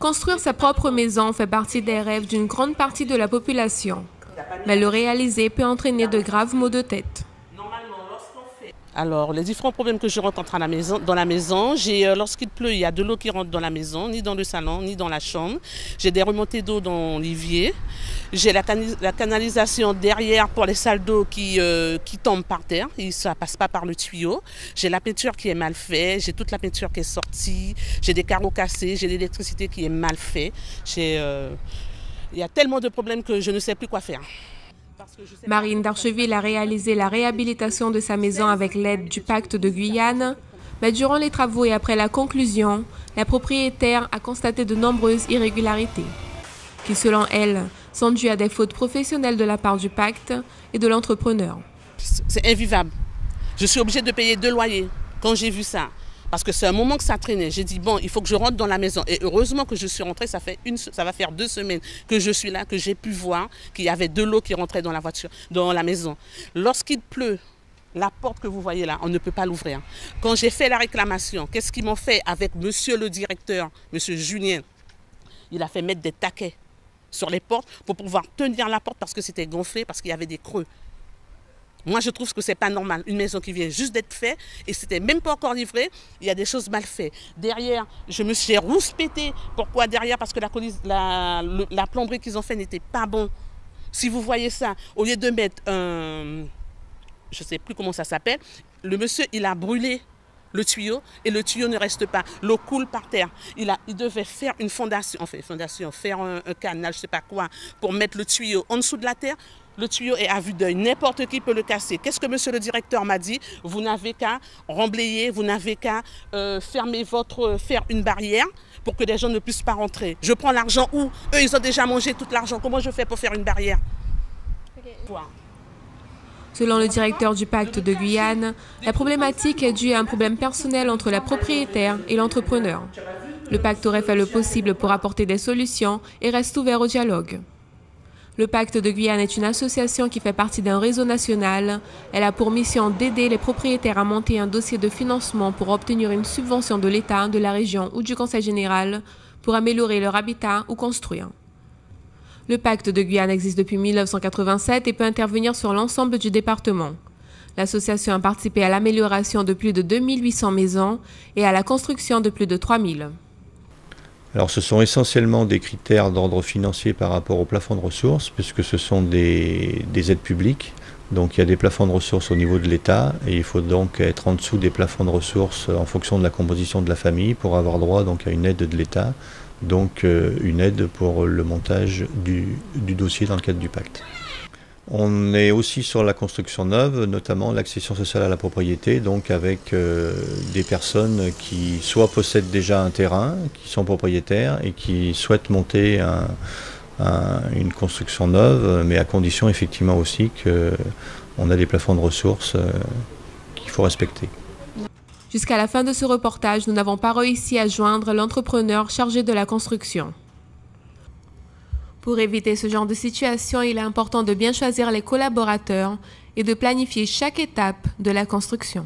Construire sa propre maison fait partie des rêves d'une grande partie de la population. Mais le réaliser peut entraîner de graves maux de tête. Alors, les différents problèmes que je rencontre dans la maison, lorsqu'il pleut, il y a de l'eau qui rentre dans la maison, ni dans le salon, ni dans la chambre. J'ai des remontées d'eau dans l'évier. J'ai la canalisation derrière pour les salles d'eau qui tombent par terre. Et ça ne passe pas par le tuyau. J'ai la peinture qui est mal faite. J'ai toute la peinture qui est sortie. J'ai des carreaux cassés. J'ai l'électricité qui est mal faite. Il y a tellement de problèmes que je ne sais plus quoi faire. Marine Darcheville a réalisé la réhabilitation de sa maison avec l'aide du Pacte de Guyane, mais durant les travaux et après la conclusion, la propriétaire a constaté de nombreuses irrégularités, qui selon elle sont dues à des fautes professionnelles de la part du Pacte et de l'entrepreneur. C'est invivable. Je suis obligée de payer 2 loyers quand j'ai vu ça. Parce que c'est un moment que ça traînait. J'ai dit, bon, il faut que je rentre dans la maison. Et heureusement que je suis rentrée, ça va faire 2 semaines que je suis là, que j'ai pu voir qu'il y avait de l'eau qui rentrait dans la voiture, dans la maison. Lorsqu'il pleut, la porte que vous voyez là, on ne peut pas l'ouvrir. Quand j'ai fait la réclamation, qu'est-ce qu'ils m'ont fait avec monsieur le directeur, monsieur Julien? Il a fait mettre des taquets sur les portes pour pouvoir tenir la porte parce que c'était gonflé, parce qu'il y avait des creux. Moi, je trouve que ce n'est pas normal. Une maison qui vient juste d'être faite et c'était même pas encore livré, il y a des choses mal faites. Derrière, je me suis rouspétée. Pourquoi derrière? Parce que la plomberie qu'ils ont fait n'était pas bon. Si vous voyez ça, au lieu de mettre un... je ne sais plus comment ça s'appelle, le monsieur, il a brûlé le tuyau et le tuyau ne reste pas. L'eau coule par terre. Il devait faire une fondation, faire un canal, je ne sais pas quoi, pour mettre le tuyau en dessous de la terre. Le tuyau est à vue d'œil, n'importe qui peut le casser. Qu'est-ce que monsieur le directeur m'a dit? Vous n'avez qu'à remblayer, vous n'avez qu'à faire une barrière pour que les gens ne puissent pas rentrer. Je prends l'argent où? Eux, ils ont déjà mangé tout l'argent. Comment je fais pour faire une barrière? Selon le directeur du Pacte de Guyane, la problématique est due à un problème personnel entre la propriétaire et l'entrepreneur. Le Pacte aurait fait le possible pour apporter des solutions et reste ouvert au dialogue. Le Pacte de Guyane est une association qui fait partie d'un réseau national. Elle a pour mission d'aider les propriétaires à monter un dossier de financement pour obtenir une subvention de l'État, de la région ou du Conseil général pour améliorer leur habitat ou construire. Le Pacte de Guyane existe depuis 1987 et peut intervenir sur l'ensemble du département. L'association a participé à l'amélioration de plus de 2800 maisons et à la construction de plus de 3000. Alors ce sont essentiellement des critères d'ordre financier par rapport au plafond de ressources, puisque ce sont des aides publiques. Donc il y a des plafonds de ressources au niveau de l'État et il faut donc être en dessous des plafonds de ressources en fonction de la composition de la famille pour avoir droit donc à une aide de l'État, donc une aide pour le montage du dossier dans le cadre du pacte. On est aussi sur la construction neuve, notamment l'accession sociale à la propriété, donc avec des personnes qui soit possèdent déjà un terrain, qui sont propriétaires et qui souhaitent monter une construction neuve, mais à condition effectivement aussi qu'on a des plafonds de ressources qu'il faut respecter. Jusqu'à la fin de ce reportage, nous n'avons pas réussi à joindre l'entrepreneur chargé de la construction. Pour éviter ce genre de situation, il est important de bien choisir les collaborateurs et de planifier chaque étape de la construction.